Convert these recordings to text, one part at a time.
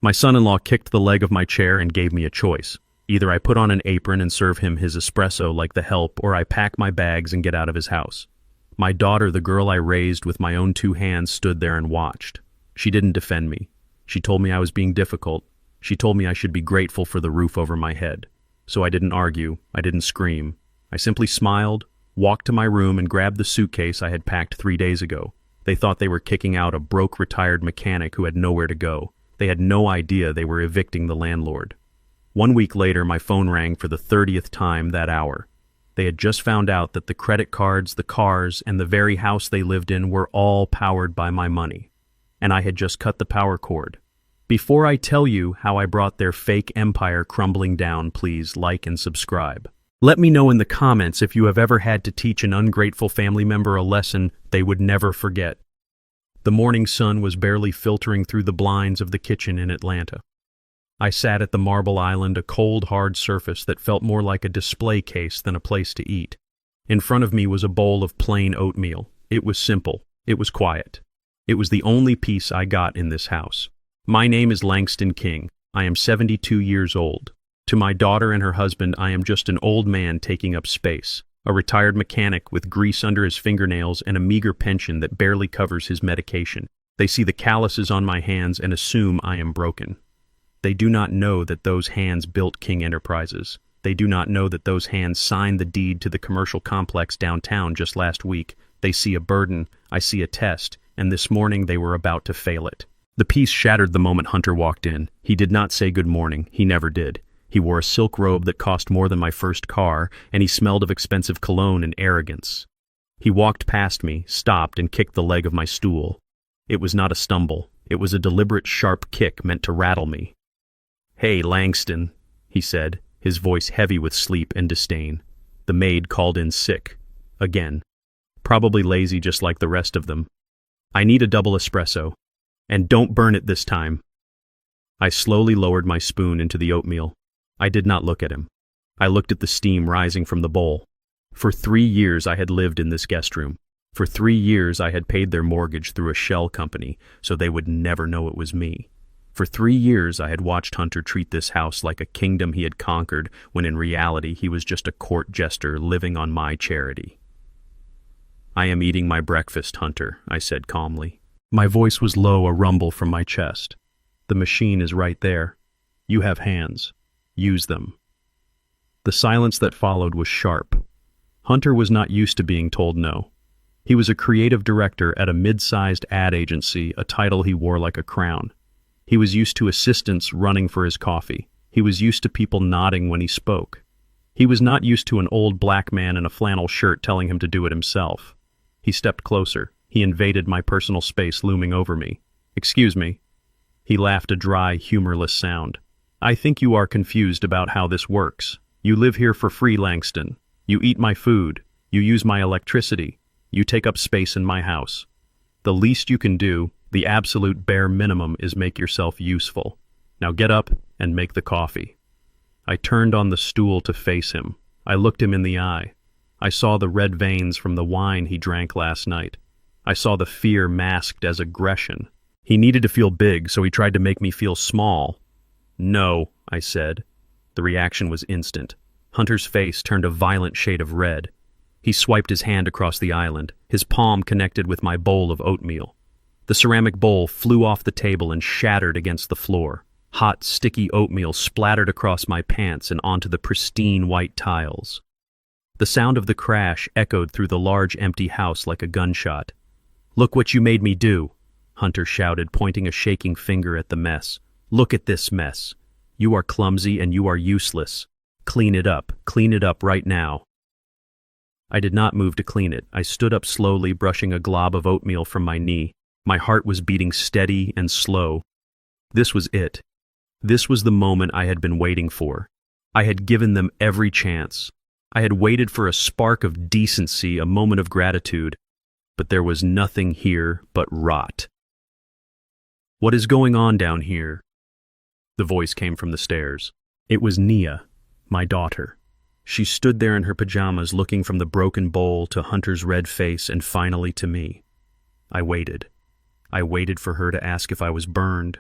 My son-in-law kicked the leg of my chair and gave me a choice. Either I put on an apron and serve him his espresso like the help, or I pack my bags and get out of his house. My daughter, the girl I raised with my own 2 hands, stood there and watched. She didn't defend me. She told me I was being difficult. She told me I should be grateful for the roof over my head. So I didn't argue. I didn't scream. I simply smiled, walked to my room, and grabbed the suitcase I had packed 3 days ago. They thought they were kicking out a broke retired mechanic who had nowhere to go. They had no idea they were evicting the landlord. 1 week later, my phone rang for the 30th time that hour. They had just found out that the credit cards, the cars, and the very house they lived in were all powered by my money. And I had just cut the power cord. Before I tell you how I brought their fake empire crumbling down, please like and subscribe. Let me know in the comments if you have ever had to teach an ungrateful family member a lesson they would never forget. The morning sun was barely filtering through the blinds of the kitchen in Atlanta. I sat at the marble island, a cold, hard surface that felt more like a display case than a place to eat. In front of me was a bowl of plain oatmeal. It was simple. It was quiet. It was the only peace I got in this house. My name is Langston King. I am 72 years old. To my daughter and her husband, I am just an old man taking up space, a retired mechanic with grease under his fingernails and a meager pension that barely covers his medication. They see the calluses on my hands and assume I am broken. They do not know that those hands built King Enterprises. They do not know that those hands signed the deed to the commercial complex downtown just last week. They see a burden, I see a test, and this morning they were about to fail it. The peace shattered the moment Hunter walked in. He did not say good morning. He never did. He wore a silk robe that cost more than my first car, and he smelled of expensive cologne and arrogance. He walked past me, stopped, and kicked the leg of my stool. It was not a stumble. It was a deliberate, sharp kick meant to rattle me. "Hey, Langston," he said, his voice heavy with sleep and disdain. The maid called in sick. Again. Probably lazy just like the rest of them. "I need a double espresso. And don't burn it this time." I slowly lowered my spoon into the oatmeal. I did not look at him. I looked at the steam rising from the bowl. For 3 years I had lived in this guest room. For 3 years I had paid their mortgage through a shell company, so they would never know it was me. For 3 years I had watched Hunter treat this house like a kingdom he had conquered, when in reality he was just a court jester living on my charity. "I am eating my breakfast, Hunter," I said calmly. My voice was low, a rumble from my chest. "The machine is right there. You have hands. Use them." The silence that followed was sharp. Hunter was not used to being told no. He was a creative director at a mid-sized ad agency, a title he wore like a crown. He was used to assistants running for his coffee. He was used to people nodding when he spoke. He was not used to an old black man in a flannel shirt telling him to do it himself. He stepped closer. He invaded my personal space looming over me. "Excuse me." He laughed a dry, humorless sound. "I think you are confused about how this works. You live here for free, Langston. You eat my food. You use my electricity. You take up space in my house. The least you can do, the absolute bare minimum, is make yourself useful. Now get up and make the coffee." I turned on the stool to face him. I looked him in the eye. I saw the red veins from the wine he drank last night. I saw the fear masked as aggression. He needed to feel big, so he tried to make me feel small. "No," I said. The reaction was instant. Hunter's face turned a violent shade of red. He swiped his hand across the island. His palm connected with my bowl of oatmeal. The ceramic bowl flew off the table and shattered against the floor. Hot, sticky oatmeal splattered across my pants and onto the pristine white tiles. The sound of the crash echoed through the large, empty house like a gunshot. "Look what you made me do," Hunter shouted, pointing a shaking finger at the mess. "Look at this mess. You are clumsy and you are useless. Clean it up right now." I did not move to clean it. I stood up slowly, brushing a glob of oatmeal from my knee. My heart was beating steady and slow. This was it. This was the moment I had been waiting for. I had given them every chance. I had waited for a spark of decency, a moment of gratitude. But there was nothing here but rot. "What is going on down here?" The voice came from the stairs. It was Nia, my daughter. She stood there in her pajamas, looking from the broken bowl to Hunter's red face and finally to me. I waited. I waited for her to ask if I was burned.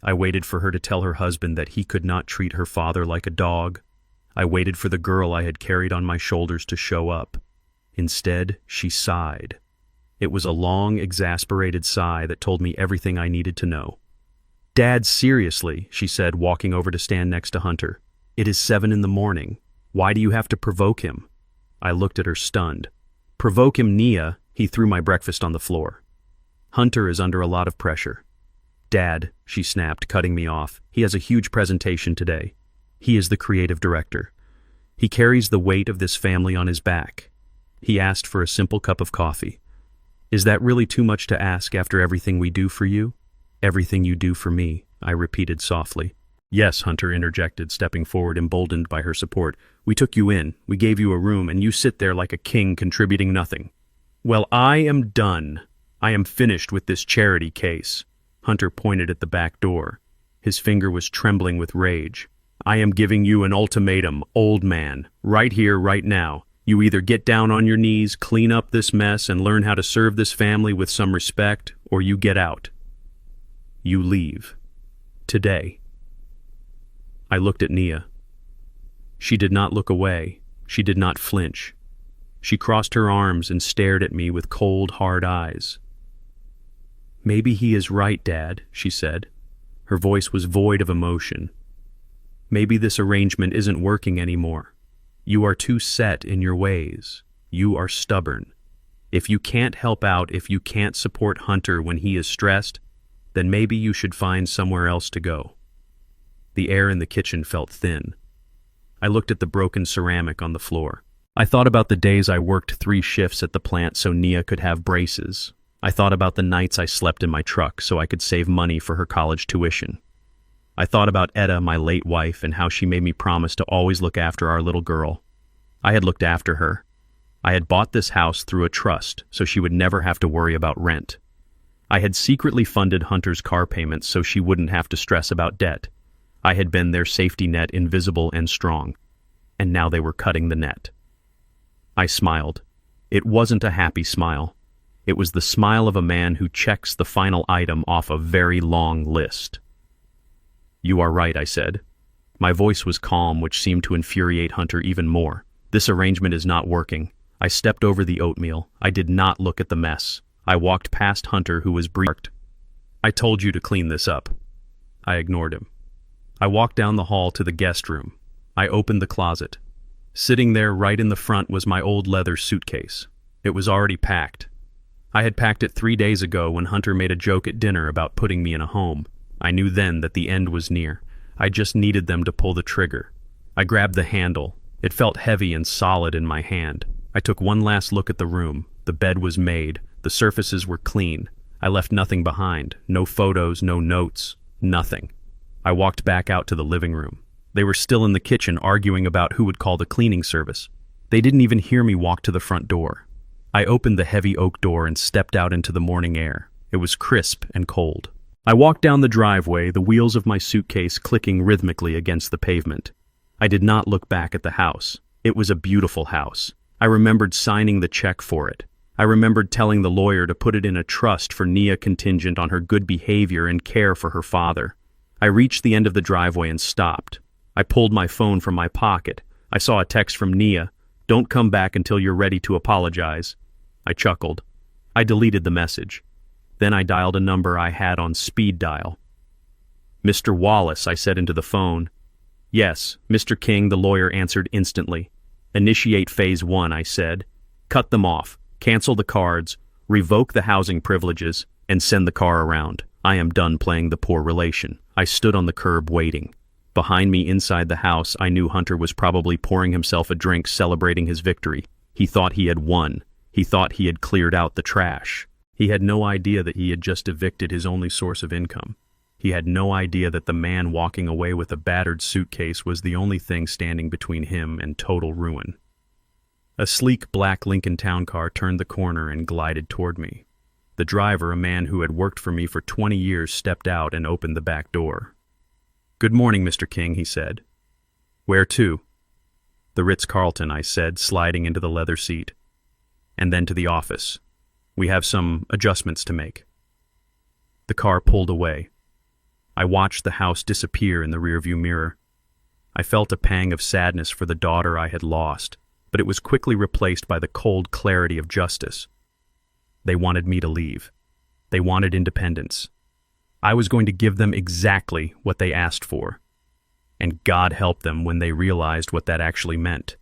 I waited for her to tell her husband that he could not treat her father like a dog. I waited for the girl I had carried on my shoulders to show up. Instead, she sighed. It was a long, exasperated sigh that told me everything I needed to know. "Dad, seriously," she said, walking over to stand next to Hunter. "It is 7 in the morning. Why do you have to provoke him?" I looked at her stunned. "Provoke him, Nia." He threw my breakfast on the floor. "Hunter is under a lot of pressure." "Dad," she snapped, cutting me off. "He has a huge presentation today. He is the creative director. He carries the weight of this family on his back." He asked for a simple cup of coffee. "Is that really too much to ask after everything we do for you?" "Everything you do for me," I repeated softly. "Yes," Hunter interjected, stepping forward, emboldened by her support. "We took you in, we gave you a room, and you sit there like a king contributing nothing." "Well, I am done. I am finished with this charity case." Hunter pointed at the back door. His finger was trembling with rage. "I am giving you an ultimatum, old man, right here, right now. You either get down on your knees, clean up this mess, and learn how to serve this family with some respect, or you get out. You leave. Today." I looked at Nia. She did not look away. She did not flinch. She crossed her arms and stared at me with cold, hard eyes. "Maybe he is right, Dad," she said. Her voice was void of emotion. "Maybe this arrangement isn't working anymore. You are too set in your ways. You are stubborn. If you can't help out, if you can't support Hunter when he is stressed, then maybe you should find somewhere else to go." The air in the kitchen felt thin. I looked at the broken ceramic on the floor. I thought about the days I worked 3 shifts at the plant so Nia could have braces. I thought about the nights I slept in my truck so I could save money for her college tuition. I thought about Etta, my late wife, and how she made me promise to always look after our little girl. I had looked after her. I had bought this house through a trust so she would never have to worry about rent. I had secretly funded Hunter's car payments so she wouldn't have to stress about debt. I had been their safety net, invisible and strong. And now they were cutting the net. I smiled. It wasn't a happy smile. It was the smile of a man who checks the final item off a very long list. "You are right," I said. My voice was calm, which seemed to infuriate Hunter even more. "This arrangement is not working." I stepped over the oatmeal. I did not look at the mess. I walked past Hunter, who was breathed. "I told you to clean this up." I ignored him. I walked down the hall to the guest room. I opened the closet. Sitting there right in the front was my old leather suitcase. It was already packed. I had packed it 3 days ago when Hunter made a joke at dinner about putting me in a home. I knew then that the end was near. I just needed them to pull the trigger. I grabbed the handle. It felt heavy and solid in my hand. I took one last look at the room. The bed was made. The surfaces were clean. I left nothing behind. No photos, no notes, nothing. I walked back out to the living room. They were still in the kitchen arguing about who would call the cleaning service. They didn't even hear me walk to the front door. I opened the heavy oak door and stepped out into the morning air. It was crisp and cold. I walked down the driveway, the wheels of my suitcase clicking rhythmically against the pavement. I did not look back at the house. It was a beautiful house. I remembered signing the check for it. I remembered telling the lawyer to put it in a trust for Nia contingent on her good behavior and care for her father. I reached the end of the driveway and stopped. I pulled my phone from my pocket. I saw a text from Nia. "Don't come back until you're ready to apologize." I chuckled. I deleted the message. Then I dialed a number I had on speed dial. "Mr. Wallace," I said into the phone. "Yes, Mr. King," the lawyer answered instantly. "Initiate phase 1, I said. "Cut them off, cancel the cards, revoke the housing privileges, and send the car around. I am done playing the poor relation." I stood on the curb waiting. Behind me inside the house, I knew Hunter was probably pouring himself a drink, celebrating his victory. He thought he had won. He thought he had cleared out the trash. He had no idea that he had just evicted his only source of income. He had no idea that the man walking away with a battered suitcase was the only thing standing between him and total ruin. A sleek black Lincoln Town car turned the corner and glided toward me. The driver, a man who had worked for me for 20 years, stepped out and opened the back door. "Good morning, Mr. King," he said. "Where to?" "The Ritz-Carlton," I said, sliding into the leather seat. "And then to the office. We have some adjustments to make." The car pulled away. I watched the house disappear in the rearview mirror. I felt a pang of sadness for the daughter I had lost, but it was quickly replaced by the cold clarity of justice. They wanted me to leave. They wanted independence. I was going to give them exactly what they asked for. And God help them when they realized what that actually meant.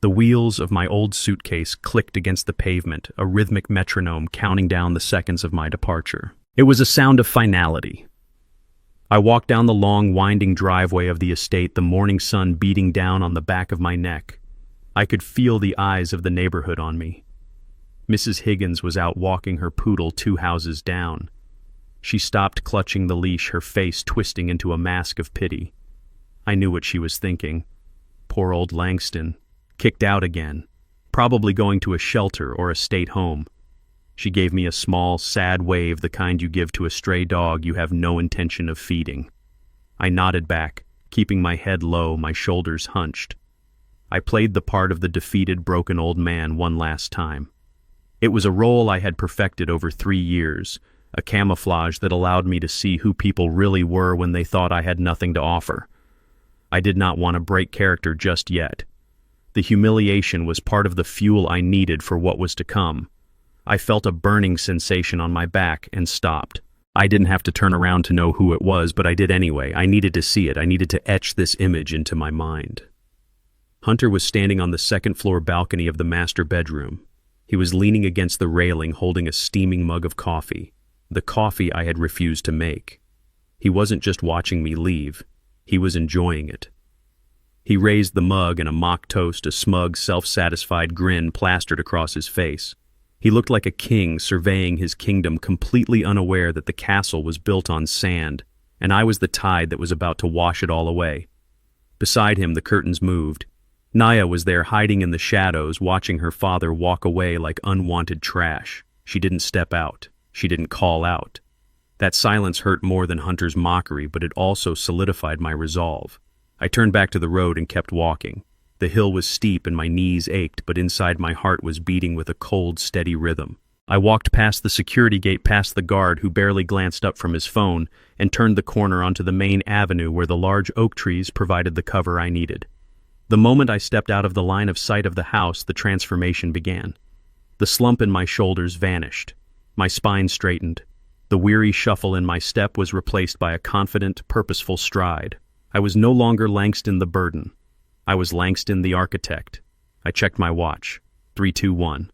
The wheels of my old suitcase clicked against the pavement, a rhythmic metronome counting down the seconds of my departure. It was a sound of finality. I walked down the long, winding driveway of the estate, the morning sun beating down on the back of my neck. I could feel the eyes of the neighborhood on me. Mrs. Higgins was out walking her poodle 2 houses down. She stopped clutching the leash, her face twisting into a mask of pity. I knew what she was thinking. Poor old Langston. Kicked out again. Probably going to a shelter or a state home. She gave me a small, sad wave, the kind you give to a stray dog you have no intention of feeding. I nodded back, keeping my head low, my shoulders hunched. I played the part of the defeated, broken old man one last time. It was a role I had perfected over 3 years, a camouflage that allowed me to see who people really were when they thought I had nothing to offer. I did not want to break character just yet. The humiliation was part of the fuel I needed for what was to come. I felt a burning sensation on my back and stopped. I didn't have to turn around to know who it was, but I did anyway. I needed to see it. I needed to etch this image into my mind. Hunter was standing on the second-floor balcony of the master bedroom. He was leaning against the railing, holding a steaming mug of coffee, the coffee I had refused to make. He wasn't just watching me leave. He was enjoying it. He raised the mug and a mock toast, a smug, self-satisfied grin plastered across his face. He looked like a king surveying his kingdom, completely unaware that the castle was built on sand, and I was the tide that was about to wash it all away. Beside him, the curtains moved. Naya was there hiding in the shadows, watching her father walk away like unwanted trash. She didn't step out. She didn't call out. That silence hurt more than Hunter's mockery, but it also solidified my resolve. I turned back to the road and kept walking. The hill was steep and my knees ached, but inside my heart was beating with a cold, steady rhythm. I walked past the security gate, past the guard who barely glanced up from his phone, and turned the corner onto the main avenue where the large oak trees provided the cover I needed. The moment I stepped out of the line of sight of the house, the transformation began. The slump in my shoulders vanished. My spine straightened. The weary shuffle in my step was replaced by a confident, purposeful stride. I was no longer Langston the burden. I was Langston the architect. I checked my watch. 3:21.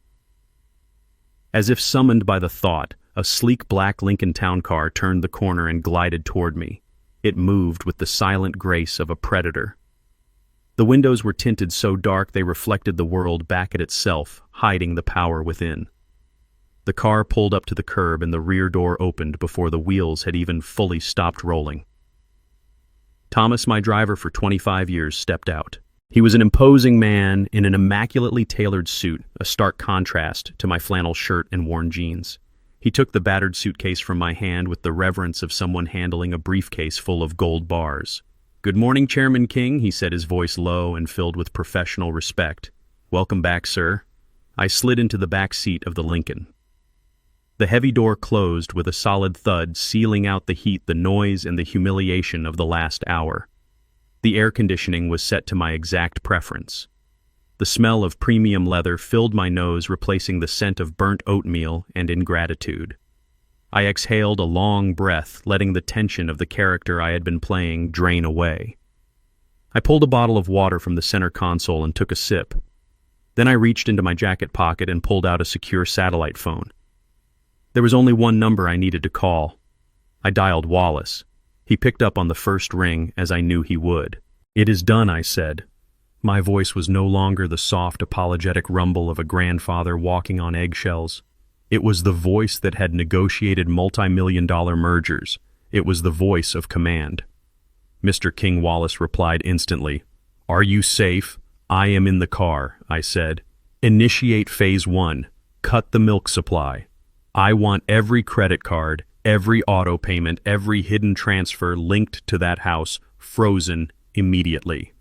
As if summoned by the thought, a sleek black Lincoln Town car turned the corner and glided toward me. It moved with the silent grace of a predator. The windows were tinted so dark they reflected the world back at itself, hiding the power within. The car pulled up to the curb and the rear door opened before the wheels had even fully stopped rolling. Thomas, my driver for 25 years, stepped out. He was an imposing man in an immaculately tailored suit, a stark contrast to my flannel shirt and worn jeans. He took the battered suitcase from my hand with the reverence of someone handling a briefcase full of gold bars. "Good morning, Chairman King," he said, his voice low and filled with professional respect. "Welcome back, sir." I slid into the back seat of the Lincoln. The heavy door closed with a solid thud, sealing out the heat, the noise, and the humiliation of the last hour. The air conditioning was set to my exact preference. The smell of premium leather filled my nose, replacing the scent of burnt oatmeal and ingratitude. I exhaled a long breath, letting the tension of the character I had been playing drain away. I pulled a bottle of water from the center console and took a sip. Then I reached into my jacket pocket and pulled out a secure satellite phone. There was only one number I needed to call. I dialed Wallace. He picked up on the first ring, as I knew he would. "It is done," I said. My voice was no longer the soft, apologetic rumble of a grandfather walking on eggshells. It was the voice that had negotiated multi-million-dollar mergers. It was the voice of command. Mr. King, Wallace replied instantly. "Are you safe? I am in the car," I said. "Initiate phase 1. Cut the milk supply. I want every credit card, every auto payment, every hidden transfer linked to that house frozen immediately.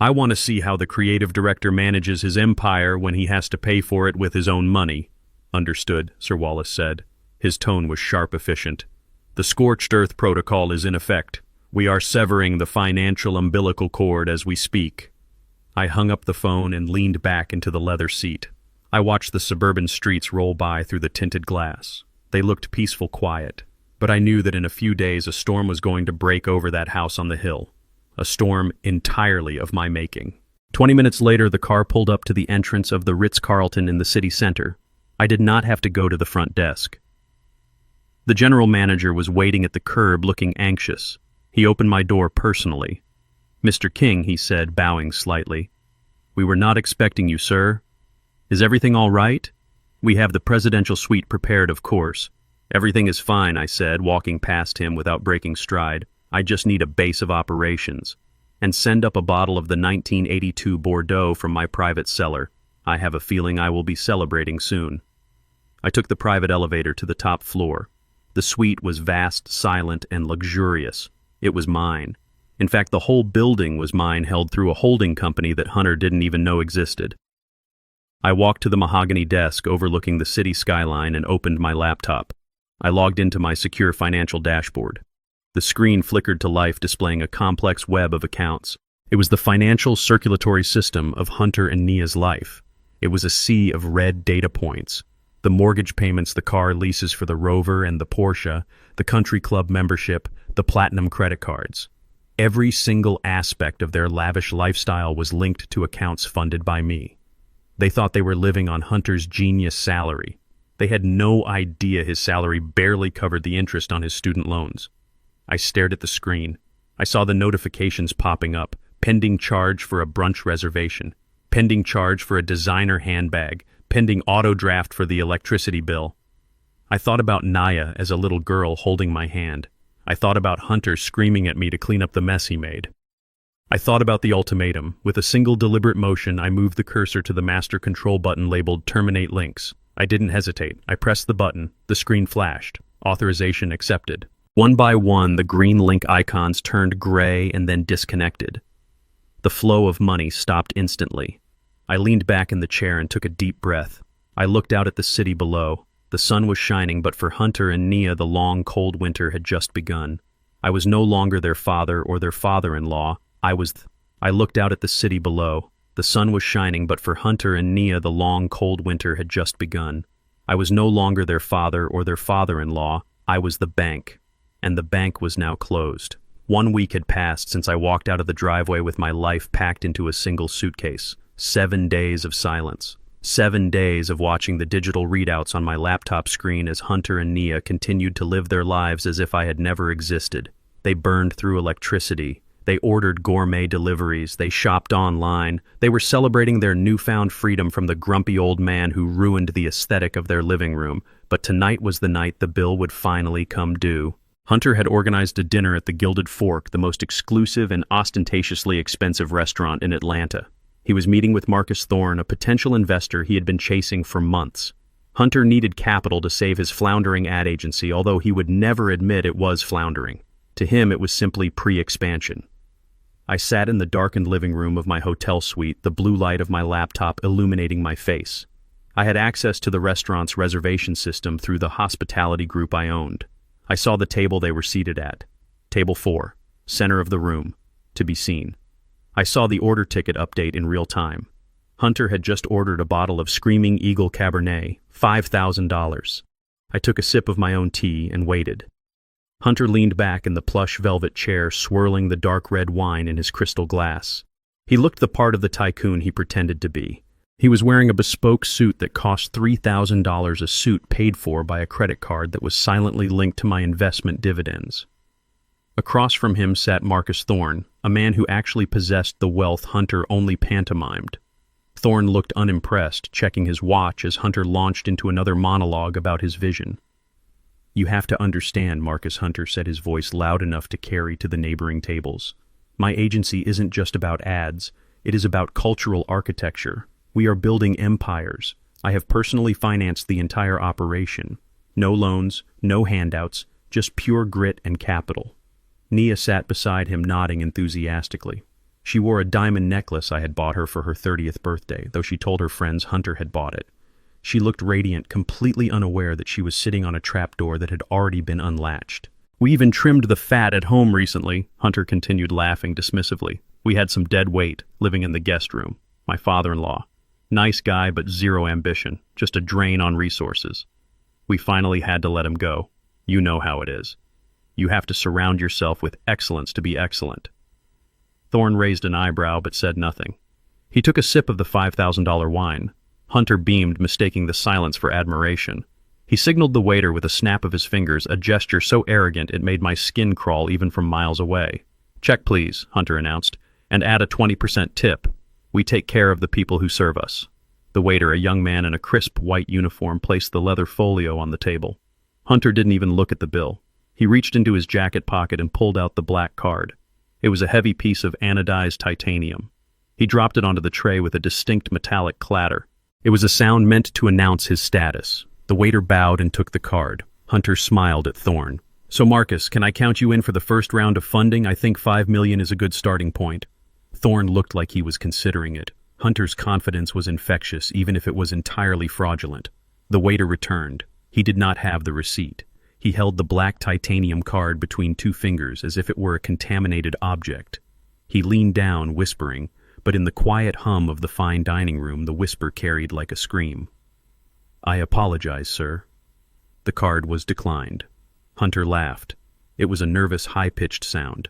I want to see how the creative director manages his empire when he has to pay for it with his own money." "Understood," Sir Wallace said. His tone was sharp, efficient. The scorched earth protocol is in effect. We are severing the financial umbilical cord as we speak. I hung up the phone and leaned back into the leather seat. I watched the suburban streets roll by through the tinted glass. They looked peaceful, quiet. But I knew that in a few days a storm was going to break over that house on the hill. A storm entirely of my making. 20 minutes later, the car pulled up to the entrance of the Ritz-Carlton in the city center. I did not have to go to the front desk. The general manager was waiting at the curb looking anxious. He opened my door personally. "Mr. King," he said, bowing slightly. "We were not expecting you, sir. Is everything all right? We have the presidential suite prepared, of course." "Everything is fine," I said, walking past him without breaking stride. "I just need a base of operations. And send up a bottle of the 1982 Bordeaux from my private cellar. I have a feeling I will be celebrating soon." I took the private elevator to the top floor. The suite was vast, silent, and luxurious. It was mine. In fact, the whole building was mine, held through a holding company that Hunter didn't even know existed. I walked to the mahogany desk overlooking the city skyline and opened my laptop. I logged into my secure financial dashboard. The screen flickered to life, displaying a complex web of accounts. It was the financial circulatory system of Hunter and Nia's life. It was a sea of red data points. The mortgage payments, the car leases for the Rover and the Porsche, the country club membership, the platinum credit cards. Every single aspect of their lavish lifestyle was linked to accounts funded by me. They thought they were living on Hunter's genius salary. They had no idea his salary barely covered the interest on his student loans. I stared at the screen. I saw the notifications popping up. Pending charge for a brunch reservation. Pending charge for a designer handbag. Pending auto draft for the electricity bill. I thought about Nia as a little girl holding my hand. I thought about Hunter screaming at me to clean up the mess he made. I thought about the ultimatum. With a single deliberate motion, I moved the cursor to the master control button labeled Terminate Links. I didn't hesitate. I pressed the button. The screen flashed. Authorization accepted. One by one, the green link icons turned gray and then disconnected. The flow of money stopped instantly. I leaned back in the chair and took a deep breath. I looked out at the city below. The sun was shining, but for Hunter and Nia, the long, cold winter had just begun. I was no longer their father or their father-in-law. I looked out at the city below. The sun was shining, but for Hunter and Nia, the long, cold winter had just begun. I was no longer their father or their father-in-law. I was the bank. And the bank was now closed. 1 week had passed since I walked out of the driveway with my life packed into a single suitcase. 7 days of silence. 7 days of watching the digital readouts on my laptop screen as Hunter and Nia continued to live their lives as if I had never existed. They burned through electricity. They ordered gourmet deliveries. They shopped online. They were celebrating their newfound freedom from the grumpy old man who ruined the aesthetic of their living room. But tonight was the night the bill would finally come due. Hunter had organized a dinner at the Gilded Fork, the most exclusive and ostentatiously expensive restaurant in Atlanta. He was meeting with Marcus Thorne, a potential investor he had been chasing for months. Hunter needed capital to save his floundering ad agency, although he would never admit it was floundering. To him, it was simply pre-expansion. I sat in the darkened living room of my hotel suite, the blue light of my laptop illuminating my face. I had access to the restaurant's reservation system through the hospitality group I owned. I saw the table they were seated at. Table 4, center of the room, to be seen. I saw the order ticket update in real time. Hunter had just ordered a bottle of Screaming Eagle Cabernet, $5,000. I took a sip of my own tea and waited. Hunter leaned back in the plush velvet chair, swirling the dark red wine in his crystal glass. He looked the part of the tycoon he pretended to be. He was wearing a bespoke suit that cost $3,000 a suit, paid for by a credit card that was silently linked to my investment dividends. Across from him sat Marcus Thorne, a man who actually possessed the wealth Hunter only pantomimed. Thorne looked unimpressed, checking his watch as Hunter launched into another monologue about his vision. "You have to understand," Marcus Hunter said, his voice loud enough to carry to the neighboring tables. "My agency isn't just about ads. It is about cultural architecture. We are building empires. I have personally financed the entire operation. No loans, no handouts, just pure grit and capital." Nia sat beside him, nodding enthusiastically. She wore a diamond necklace I had bought her for her 30th birthday, though she told her friends Hunter had bought it. She looked radiant, completely unaware that she was sitting on a trapdoor that had already been unlatched. We even trimmed the fat at home recently, Hunter continued laughing dismissively. We had some dead weight living in the guest room. My father-in-law. Nice guy, but zero ambition. Just a drain on resources. We finally had to let him go. You know how it is. You have to surround yourself with excellence to be excellent. Thorne raised an eyebrow but said nothing. He took a sip of the $5,000 wine. Hunter beamed, mistaking the silence for admiration. He signaled the waiter with a snap of his fingers, a gesture so arrogant it made my skin crawl even from miles away. "Check, please," Hunter announced, "and add a 20% tip. We take care of the people who serve us." The waiter, a young man in a crisp white uniform, placed the leather folio on the table. Hunter didn't even look at the bill. He reached into his jacket pocket and pulled out the black card. It was a heavy piece of anodized titanium. He dropped it onto the tray with a distinct metallic clatter. It was a sound meant to announce his status. The waiter bowed and took the card. Hunter smiled at Thorne. "So Marcus, can I count you in for the first round of funding? I think $5 million is a good starting point." Thorne looked like he was considering it. Hunter's confidence was infectious, even if it was entirely fraudulent. The waiter returned. He did not have the receipt. He held the black titanium card between two fingers as if it were a contaminated object. He leaned down, whispering, but in the quiet hum of the fine dining room, the whisper carried like a scream. "I apologize, sir." The card was declined. Hunter laughed. It was a nervous, high-pitched sound.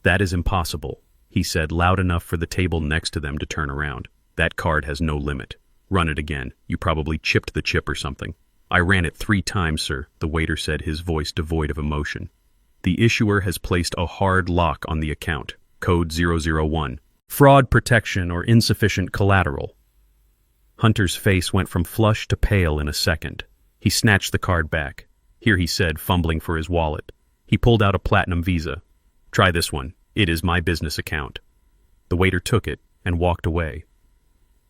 "That is impossible," he said, loud enough for the table next to them to turn around. "That card has no limit. Run it again. You probably chipped the chip or something." "I ran it 3 times, sir," the waiter said, his voice devoid of emotion. "The issuer has placed a hard lock on the account. Code 001. Fraud protection or insufficient collateral." Hunter's face went from flush to pale in a second. He snatched the card back. "Here," he said, fumbling for his wallet. He pulled out a platinum visa. "Try this one. It is my business account." The waiter took it and walked away.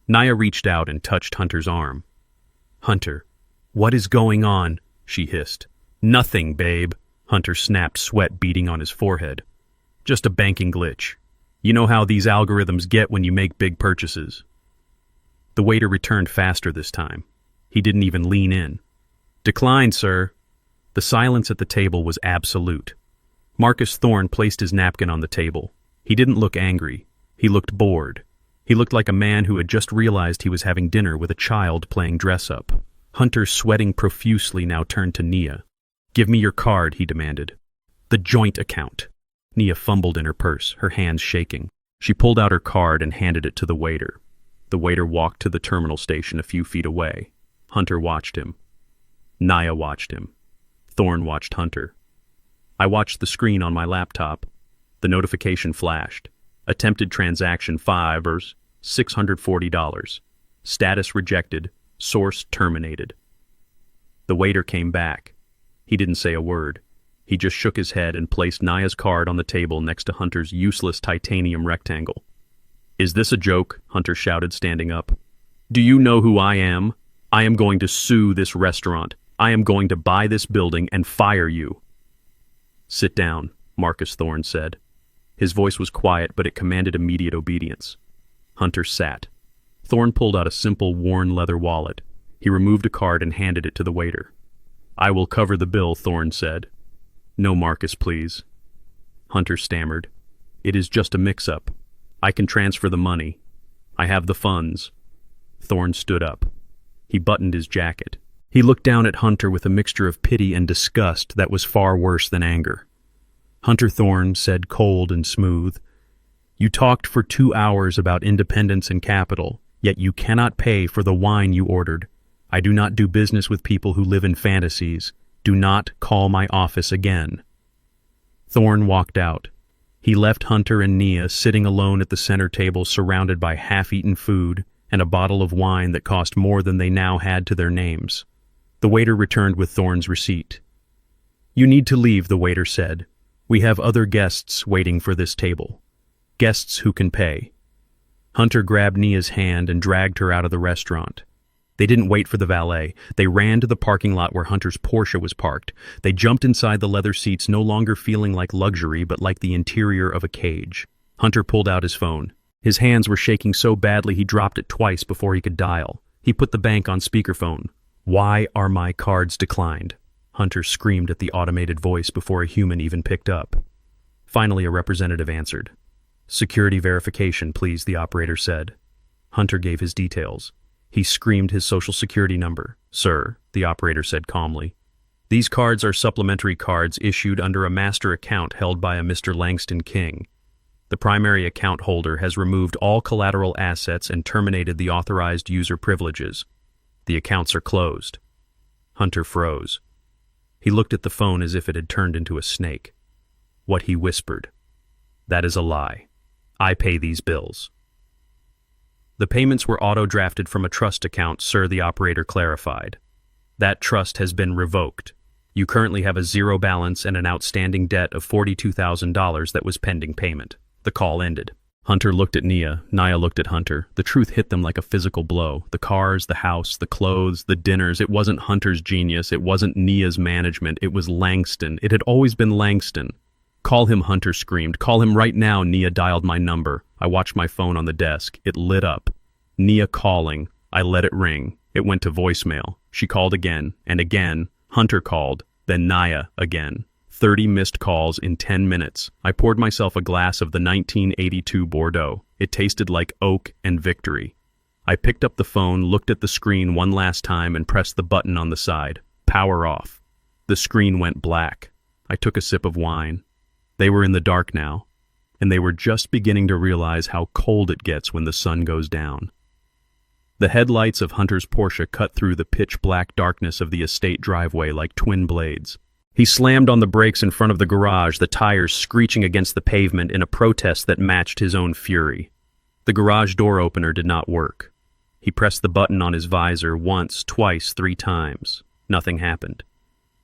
Naya reached out and touched Hunter's arm. "Hunter, what is going on?" she hissed. "Nothing, babe," Hunter snapped, sweat beading on his forehead. "Just a banking glitch. You know how these algorithms get when you make big purchases." The waiter returned faster this time. He didn't even lean in. "Decline, sir." The silence at the table was absolute. Marcus Thorne placed his napkin on the table. He didn't look angry. He looked bored. He looked like a man who had just realized he was having dinner with a child playing dress-up. Hunter, sweating profusely, now turned to Nia. "Give me your card," he demanded. "The joint account." Nia fumbled in her purse, her hands shaking. She pulled out her card and handed it to the waiter. The waiter walked to the terminal station a few feet away. Hunter watched him. Naya watched him. Thorne watched Hunter. I watched the screen on my laptop. The notification flashed. Attempted transaction 5 or $640. Status rejected. Source terminated. The waiter came back. He didn't say a word. He just shook his head and placed Naya's card on the table next to Hunter's useless titanium rectangle. "Is this a joke?" Hunter shouted, standing up. "Do you know who I am? I am going to sue this restaurant. I am going to buy this building and fire you." "Sit down," Marcus Thorne said. His voice was quiet, but it commanded immediate obedience. Hunter sat. Thorne pulled out a simple, worn leather wallet. He removed a card and handed it to the waiter. "I will cover the bill," Thorne said. "No, Marcus, please." Hunter stammered. "It is just a mix-up. I can transfer the money. I have the funds." Thorne stood up. He buttoned his jacket. He looked down at Hunter with a mixture of pity and disgust that was far worse than anger. Hunter Thorne said, cold and smooth, "You talked for 2 hours about independence and capital, yet you cannot pay for the wine you ordered. I do not do business with people who live in fantasies. Do not call my office again." Thorne walked out. He left Hunter and Nia sitting alone at the center table, surrounded by half-eaten food and a bottle of wine that cost more than they now had to their names. The waiter returned with Thorne's receipt. "You need to leave," the waiter said. "We have other guests waiting for this table. Guests who can pay." Hunter grabbed Nia's hand and dragged her out of the restaurant. They didn't wait for the valet. They ran to the parking lot where Hunter's Porsche was parked. They jumped inside the leather seats, no longer feeling like luxury, but like the interior of a cage. Hunter pulled out his phone. His hands were shaking so badly he dropped it twice before he could dial. He put the bank on speakerphone. "Why are my cards declined?" Hunter screamed at the automated voice before a human even picked up. Finally, a representative answered. "Security verification, please," the operator said. Hunter gave his details. He screamed his social security number. "Sir," the operator said calmly, "these cards are supplementary cards issued under a master account held by a Mr. Langston King. The primary account holder has removed all collateral assets and terminated the authorized user privileges. The accounts are closed." Hunter froze. He looked at the phone as if it had turned into a snake. What he whispered. "That is a lie. I pay these bills." "The payments were auto-drafted from a trust account, sir," the operator clarified. "That trust has been revoked. You currently have a zero balance and an outstanding debt of $42,000 that was pending payment." The call ended. Hunter looked at Nia. Nia looked at Hunter. The truth hit them like a physical blow. The cars, the house, the clothes, the dinners. It wasn't Hunter's genius. It wasn't Nia's management. It was Langston. It had always been Langston. "Call him," Hunter screamed. "Call him right now." Nia dialed my number. I watched my phone on the desk. It lit up. Nia calling. I let it ring. It went to voicemail. She called again, and again. Hunter called, then Nia again. 30 missed calls in 10 minutes. I poured myself a glass of the 1982 Bordeaux. It tasted like oak and victory. I picked up the phone, looked at the screen one last time, and pressed the button on the side. Power off. The screen went black. I took a sip of wine. They were in the dark now, and they were just beginning to realize how cold it gets when the sun goes down. The headlights of Hunter's Porsche cut through the pitch-black darkness of the estate driveway like twin blades. He slammed on the brakes in front of the garage, the tires screeching against the pavement in a protest that matched his own fury. The garage door opener did not work. He pressed the button on his visor once, twice, 3 times. Nothing happened.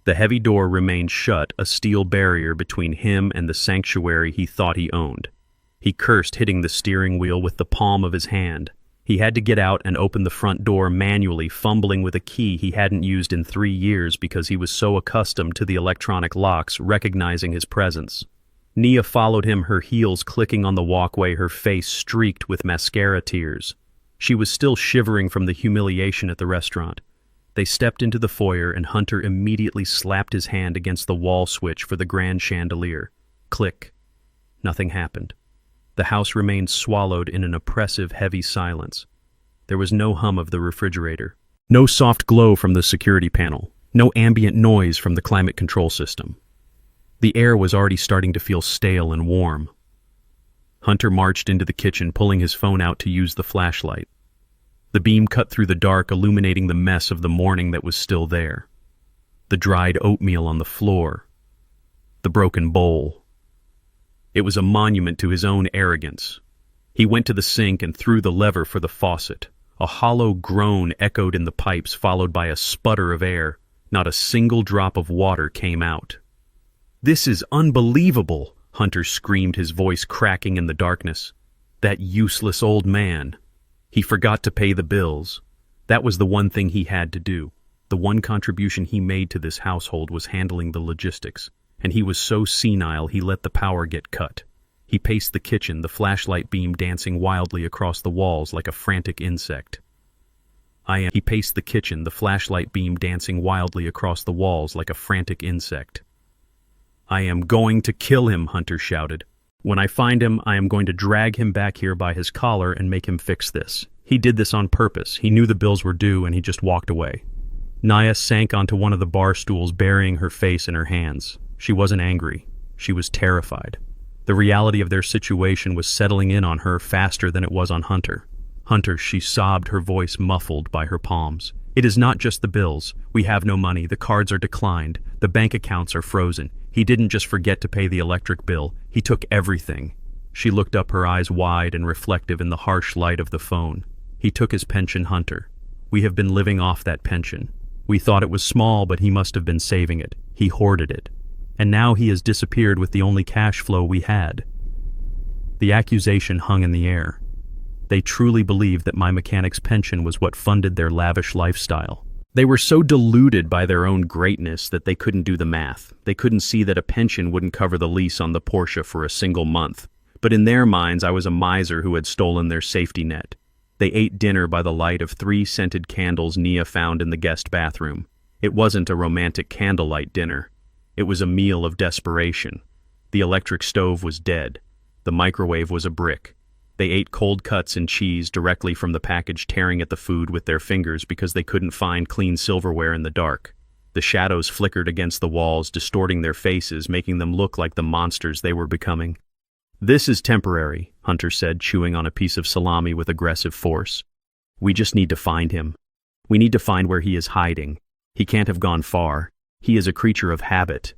The heavy door remained shut, a steel barrier between him and the sanctuary he thought he owned. He cursed, hitting the steering wheel with the palm of his hand. He had to get out and open the front door manually, fumbling with a key he hadn't used in 3 years because he was so accustomed to the electronic locks recognizing his presence. Nia followed him, her heels clicking on the walkway, her face streaked with mascara tears. She was still shivering from the humiliation at the restaurant. They stepped into the foyer, and Hunter immediately slapped his hand against the wall switch for the grand chandelier. Click. Nothing happened. The house remained swallowed in an oppressive, heavy silence. There was no hum of the refrigerator, no soft glow from the security panel, no ambient noise from the climate control system. The air was already starting to feel stale and warm. Hunter marched into the kitchen, pulling his phone out to use the flashlight. The beam cut through the dark, illuminating the mess of the morning that was still there. The dried oatmeal on the floor. The broken bowl. It was a monument to his own arrogance. He went to the sink and threw the lever for the faucet. A hollow groan echoed in the pipes, followed by a sputter of air. Not a single drop of water came out. "This is unbelievable," Hunter screamed, his voice cracking in the darkness. "That useless old man. He forgot to pay the bills. That was the one thing he had to do. The one contribution he made to this household was handling the logistics. And he was so senile he let the power get cut. He paced the kitchen, the flashlight beam dancing wildly across the walls like a frantic insect. He paced the kitchen, the flashlight beam dancing wildly across the walls like a frantic insect. "I am going to kill him," Hunter shouted. "When I find him, I am going to drag him back here by his collar and make him fix this. He did this on purpose. He knew the bills were due and he just walked away." Nia sank onto one of the bar stools, burying her face in her hands. She wasn't angry. She was terrified. The reality of their situation was settling in on her faster than it was on Hunter. "Hunter," she sobbed, her voice muffled by her palms. "It is not just the bills. We have no money. The cards are declined. The bank accounts are frozen. He didn't just forget to pay the electric bill. He took everything." She looked up, her eyes wide and reflective in the harsh light of the phone. "He took his pension, Hunter. We have been living off that pension. We thought it was small, but he must have been saving it. He hoarded it. And now he has disappeared with the only cash flow we had." The accusation hung in the air. They truly believed that my mechanic's pension was what funded their lavish lifestyle. They were so deluded by their own greatness that they couldn't do the math. They couldn't see that a pension wouldn't cover the lease on the Porsche for a single month. But in their minds, I was a miser who had stolen their safety net. They ate dinner by the light of 3 scented candles Nia found in the guest bathroom. It wasn't a romantic candlelight dinner. It was a meal of desperation. The electric stove was dead. The microwave was a brick. They ate cold cuts and cheese directly from the package, tearing at the food with their fingers because they couldn't find clean silverware in the dark. The shadows flickered against the walls, distorting their faces, making them look like the monsters they were becoming. "This is temporary," Hunter said, chewing on a piece of salami with aggressive force. "We just need to find him. We need to find where he is hiding. He can't have gone far. He is a creature of habit."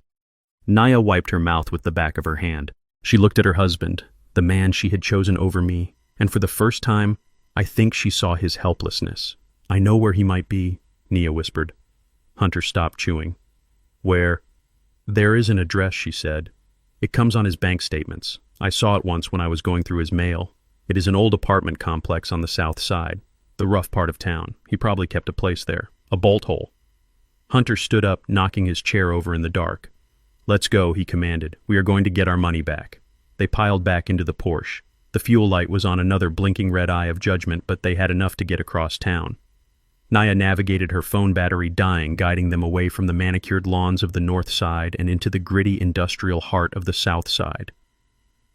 Naya wiped her mouth with the back of her hand. She looked at her husband, the man she had chosen over me, and for the first time, I think she saw his helplessness. "I know where he might be," Nia whispered. Hunter stopped chewing. "Where?" "There is an address," she said. "It comes on his bank statements. I saw it once when I was going through his mail. It is an old apartment complex on the south side, the rough part of town. He probably kept a place there. A bolt hole." Hunter stood up, knocking his chair over in the dark. "Let's go," he commanded. "We are going to get our money back." They piled back into the Porsche. The fuel light was on another blinking red eye of judgment, but they had enough to get across town. Naya navigated her phone battery dying, guiding them away from the manicured lawns of the north side and into the gritty industrial heart of the south side.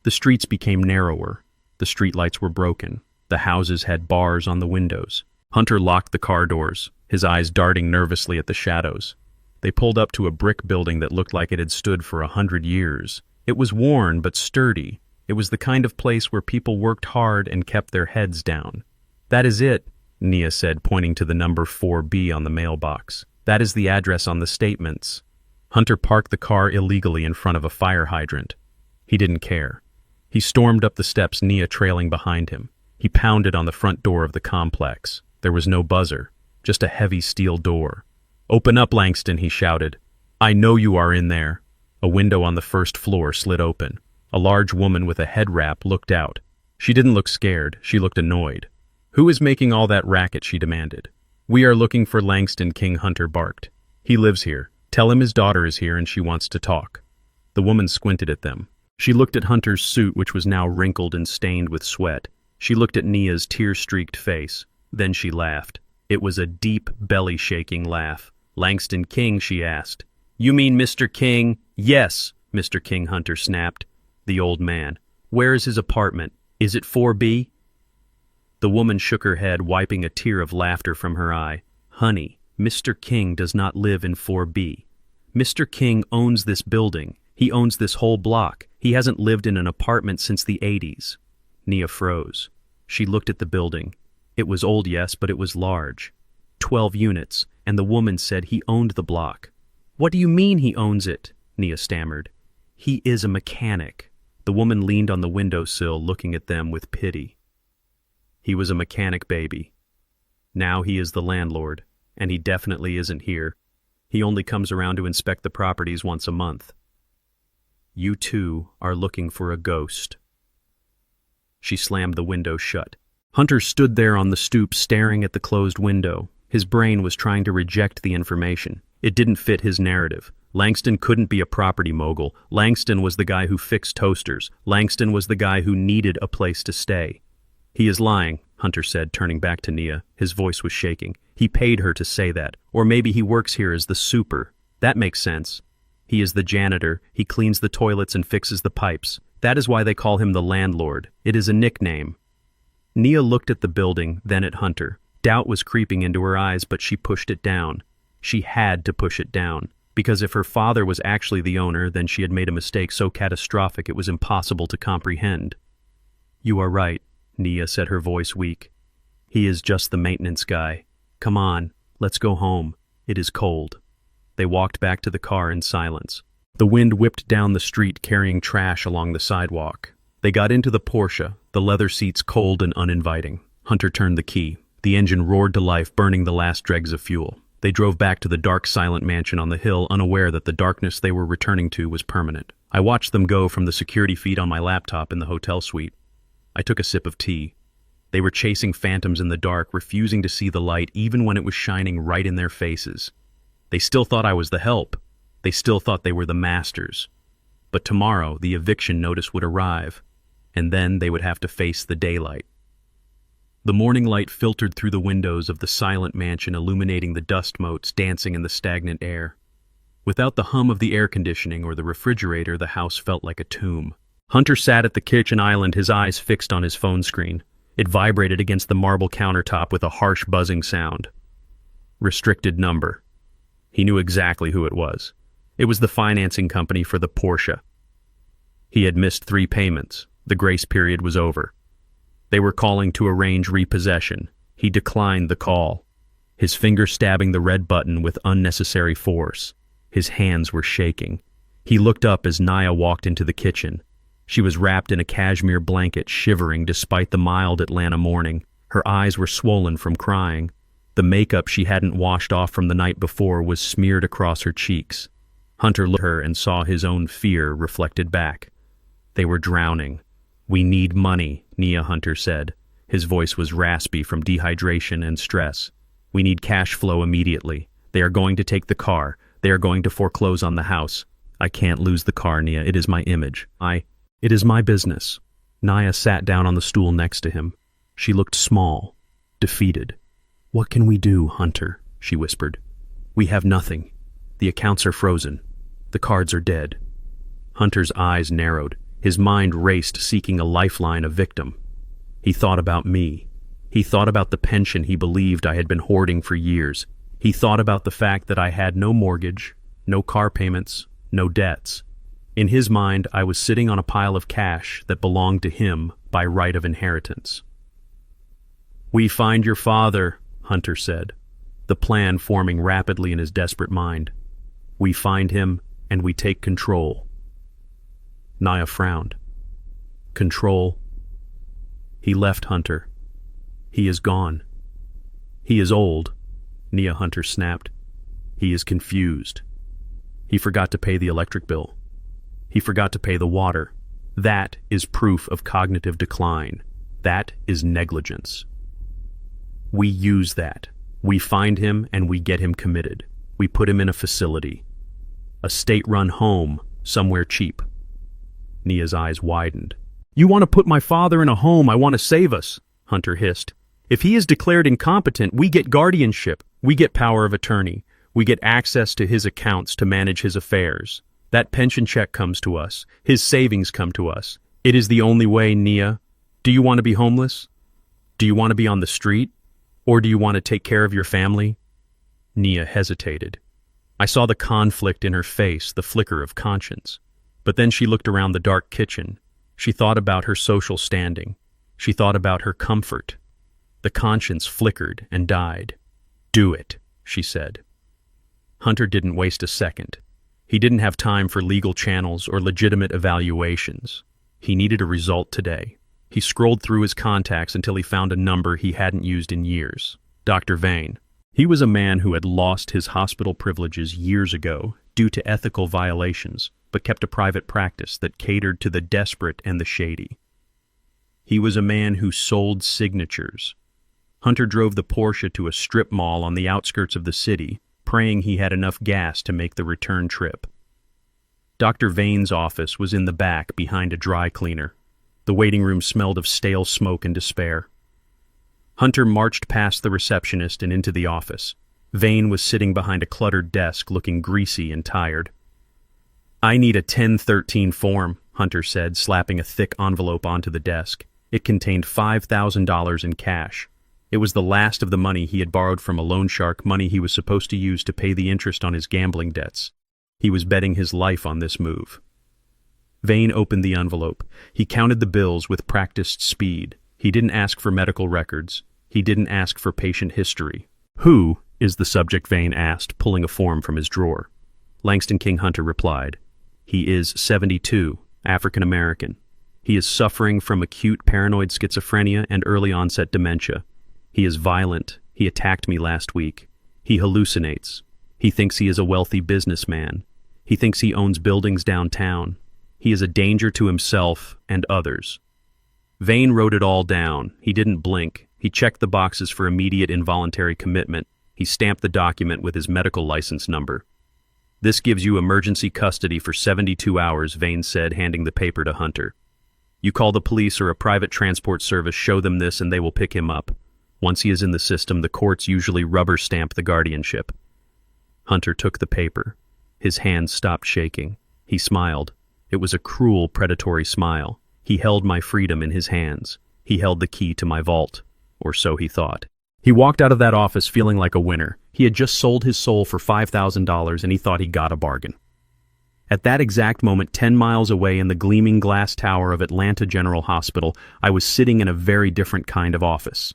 The streets became narrower. The streetlights were broken. The houses had bars on the windows. Hunter locked the car doors, his eyes darting nervously at the shadows. They pulled up to a brick building that looked like it had stood for 100 years. It was worn but sturdy. It was the kind of place where people worked hard and kept their heads down. "That is it," Nia said, pointing to the number 4B on the mailbox. "That is the address on the statements." Hunter parked the car illegally in front of a fire hydrant. He didn't care. He stormed up the steps, Nia trailing behind him. He pounded on the front door of the complex. There was no buzzer, just a heavy steel door. "Open up, Langston," he shouted. "I know you are in there." A window on the first floor slid open. A large woman with a head wrap looked out. She didn't look scared, she looked annoyed. "Who is making all that racket?" she demanded. "We are looking for Langston," King Hunter barked. "He lives here. Tell him his daughter is here and she wants to talk." The woman squinted at them. She looked at Hunter's suit, which was now wrinkled and stained with sweat. She looked at Nia's tear-streaked face. Then she laughed. It was a deep, belly-shaking laugh. "Langston King?" she asked. "You mean Mr. King?" "Yes," Mr. King, Hunter snapped. The old man. "Where is his apartment? Is it 4B? The woman shook her head, wiping a tear of laughter from her eye. "Honey, Mr. King does not live in 4B. Mr. King owns this building. He owns this whole block. He hasn't lived in an apartment since the 80s. Nia froze. She looked at the building. It was old, yes, but it was large. 12 units, and the woman said he owned the block. "What do you mean he owns it?" Nia stammered. "He is a mechanic." The woman leaned on the windowsill, looking at them with pity. "He was a mechanic, baby. Now he is the landlord, and he definitely isn't here. He only comes around to inspect the properties once a month. You two are looking for a ghost." She slammed the window shut. Hunter stood there on the stoop, staring at the closed window. His brain was trying to reject the information. It didn't fit his narrative. Langston couldn't be a property mogul. Langston was the guy who fixed toasters. Langston was the guy who needed a place to stay. "He is lying," Hunter said, turning back to Nia. His voice was shaking. "He paid her to say that. Or maybe he works here as the super. That makes sense. He is the janitor. He cleans the toilets and fixes the pipes. That is why they call him the landlord. It is a nickname." Nia looked at the building, then at Hunter. Doubt was creeping into her eyes, but she pushed it down. She had to push it down, because if her father was actually the owner, then she had made a mistake so catastrophic it was impossible to comprehend. "You are right," Nia said, her voice weak. "He is just the maintenance guy. Come on, let's go home. It is cold." They walked back to the car in silence. The wind whipped down the street, carrying trash along the sidewalk. They got into the Porsche, the leather seats cold and uninviting. Hunter turned the key. The engine roared to life, burning the last dregs of fuel. They drove back to the dark, silent mansion on the hill, unaware that the darkness they were returning to was permanent. I watched them go from the security feed on my laptop in the hotel suite. I took a sip of tea. They were chasing phantoms in the dark, refusing to see the light even when it was shining right in their faces. They still thought I was the help. They still thought they were the masters. But tomorrow, the eviction notice would arrive, and then they would have to face the daylight. The morning light filtered through the windows of the silent mansion, illuminating the dust motes dancing in the stagnant air. Without the hum of the air conditioning or the refrigerator, the house felt like a tomb. Hunter sat at the kitchen island, his eyes fixed on his phone screen. It vibrated against the marble countertop with a harsh buzzing sound. Restricted number. He knew exactly who it was. It was the financing company for the Porsche. He had missed 3 payments. The grace period was over. They were calling to arrange repossession. He declined the call, his finger stabbing the red button with unnecessary force. His hands were shaking. He looked up as Naya walked into the kitchen. She was wrapped in a cashmere blanket, shivering despite the mild Atlanta morning. Her eyes were swollen from crying. The makeup she hadn't washed off from the night before was smeared across her cheeks. Hunter looked at her and saw his own fear reflected back. They were drowning. "We need money," Nia Hunter said. His voice was raspy from dehydration and stress. "We need cash flow immediately. They are going to take the car. They are going to foreclose on the house. I can't lose the car, Nia. It is my image. It is my business." Naya sat down on the stool next to him. She looked small, defeated. "What can we do, Hunter?" she whispered. "We have nothing. The accounts are frozen. The cards are dead." Hunter's eyes narrowed. His mind raced, seeking a lifeline, a victim. He thought about me. He thought about the pension he believed I had been hoarding for years. He thought about the fact that I had no mortgage, no car payments, no debts. In his mind, I was sitting on a pile of cash that belonged to him by right of inheritance. "We find your father," Hunter said, the plan forming rapidly in his desperate mind. "We find him, and we take control." Naya frowned. "Control?" "He left, Hunter. He is gone." "He is old," Nia Hunter snapped. "He is confused. He forgot to pay the electric bill. He forgot to pay the water. That is proof of cognitive decline. That is negligence. We use that. We find him and we get him committed. We put him in a facility. A state-run home, somewhere cheap." Nia's eyes widened. "You want to put my father in a home? I want to save us," Hunter hissed. "If he is declared incompetent, we get guardianship. We get power of attorney. We get access to his accounts to manage his affairs. That pension check comes to us. His savings come to us. It is the only way, Nia. Do you want to be homeless? Do you want to be on the street? Or do you want to take care of your family?" Nia hesitated. I saw the conflict in her face, the flicker of conscience. But then she looked around the dark kitchen. She thought about her social standing. She thought about her comfort. The conscience flickered and died. "Do it," she said. Hunter didn't waste a second. He didn't have time for legal channels or legitimate evaluations. He needed a result today. He scrolled through his contacts until he found a number he hadn't used in years. Dr. Vane. He was a man who had lost his hospital privileges years ago due to ethical violations, but kept a private practice that catered to the desperate and the shady. He was a man who sold signatures. Hunter drove the Porsche to a strip mall on the outskirts of the city, praying he had enough gas to make the return trip. Dr. Vane's office was in the back behind a dry cleaner. The waiting room smelled of stale smoke and despair. Hunter marched past the receptionist and into the office. Vane was sitting behind a cluttered desk, looking greasy and tired. "I need a 1013 form," Hunter said, slapping a thick envelope onto the desk. It contained $5,000 in cash. It was the last of the money he had borrowed from a loan shark, money he was supposed to use to pay the interest on his gambling debts. He was betting his life on this move. Vane opened the envelope. He counted the bills with practiced speed. He didn't ask for medical records. He didn't ask for patient history. "Who is the subject?" Vane asked, pulling a form from his drawer. Langston King Hunter replied. "He is 72, African American. He is suffering from acute paranoid schizophrenia and early-onset dementia. He is violent. He attacked me last week. He hallucinates. He thinks he is a wealthy businessman. He thinks he owns buildings downtown. He is a danger to himself and others." Vane wrote it all down. He didn't blink. He checked the boxes for immediate involuntary commitment. He stamped the document with his medical license number. "This gives you emergency custody for 72 hours, Vane said, handing the paper to Hunter. You call the police or a private transport service, show them this, and they will pick him up. Once he is in the system, the courts usually rubber stamp the guardianship. Hunter took the paper. His hands stopped shaking. He smiled. It was a cruel, predatory smile. He held my freedom in his hands. He held the key to my vault. Or so he thought. He walked out of that office feeling like a winner. He had just sold his soul for $5,000 and he thought he got a bargain. At that exact moment, 10 miles away in the gleaming glass tower of Atlanta General Hospital, I was sitting in a very different kind of office.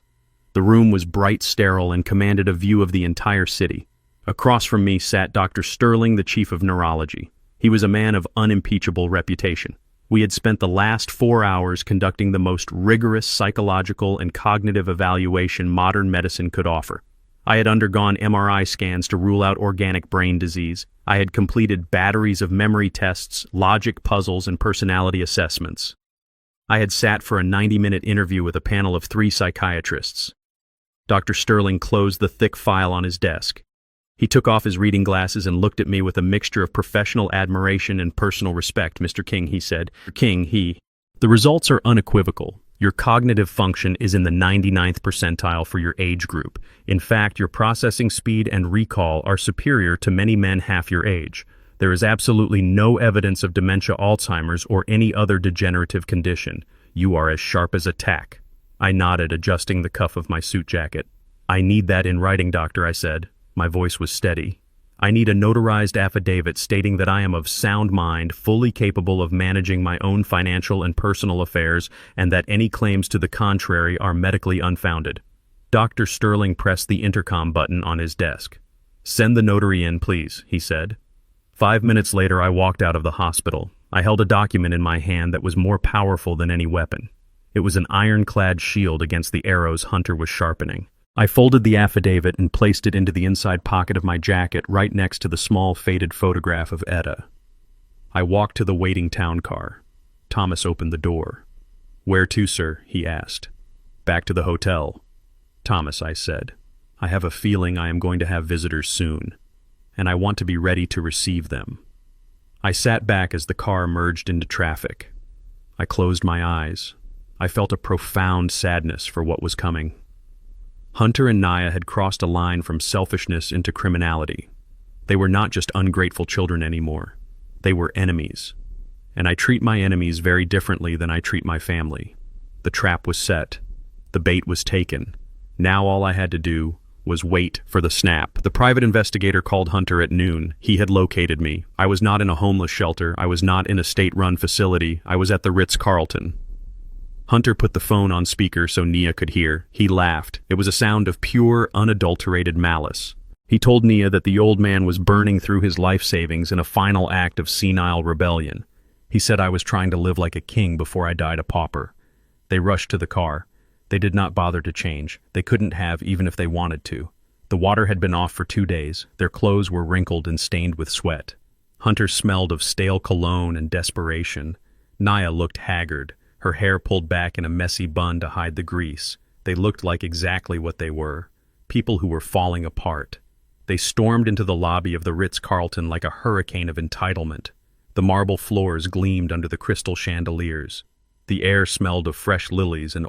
The room was bright, sterile, and commanded a view of the entire city. Across from me sat Dr. Sterling, the chief of neurology. He was a man of unimpeachable reputation. We had spent the last 4 hours conducting the most rigorous psychological and cognitive evaluation modern medicine could offer. I had undergone MRI scans to rule out organic brain disease. I had completed batteries of memory tests, logic puzzles, and personality assessments. I had sat for a 90-minute interview with a panel of 3 psychiatrists. Dr. Sterling closed the thick file on his desk. He took off his reading glasses and looked at me with a mixture of professional admiration and personal respect. "Mr. King," he said. "The results are unequivocal. Your cognitive function is in the 99th percentile for your age group. In fact, your processing speed and recall are superior to many men half your age. There is absolutely no evidence of dementia, Alzheimer's, or any other degenerative condition. You are as sharp as a tack." I nodded, adjusting the cuff of my suit jacket. "I need that in writing, doctor," I said. My voice was steady. "I need a notarized affidavit stating that I am of sound mind, fully capable of managing my own financial and personal affairs, and that any claims to the contrary are medically unfounded." Dr. Sterling pressed the intercom button on his desk. "Send the notary in, please," he said. 5 minutes later, I walked out of the hospital. I held a document in my hand that was more powerful than any weapon. It was an ironclad shield against the arrows Hunter was sharpening. I folded the affidavit and placed it into the inside pocket of my jacket right next to the small faded photograph of Etta. I walked to the waiting town car. Thomas opened the door. "Where to, sir?" he asked. "Back to the hotel." "Thomas," I said, "I have a feeling I am going to have visitors soon, and I want to be ready to receive them." I sat back as the car merged into traffic. I closed my eyes. I felt a profound sadness for what was coming. Hunter and Naya had crossed a line from selfishness into criminality. They were not just ungrateful children anymore. They were enemies. And I treat my enemies very differently than I treat my family. The trap was set. The bait was taken. Now all I had to do was wait for the snap. The private investigator called Hunter at noon. He had located me. I was not in a homeless shelter. I was not in a state-run facility. I was at the Ritz-Carlton. Hunter put the phone on speaker so Nia could hear. He laughed. It was a sound of pure, unadulterated malice. He told Nia that the old man was burning through his life savings in a final act of senile rebellion. He said I was trying to live like a king before I died a pauper. They rushed to the car. They did not bother to change. They couldn't have, even if they wanted to. The water had been off for 2 days. Their clothes were wrinkled and stained with sweat. Hunter smelled of stale cologne and desperation. Nia looked haggard, her hair pulled back in a messy bun to hide the grease. They looked like exactly what they were, people who were falling apart. They stormed into the lobby of the Ritz-Carlton like a hurricane of entitlement. The marble floors gleamed under the crystal chandeliers. The air smelled of fresh lilies and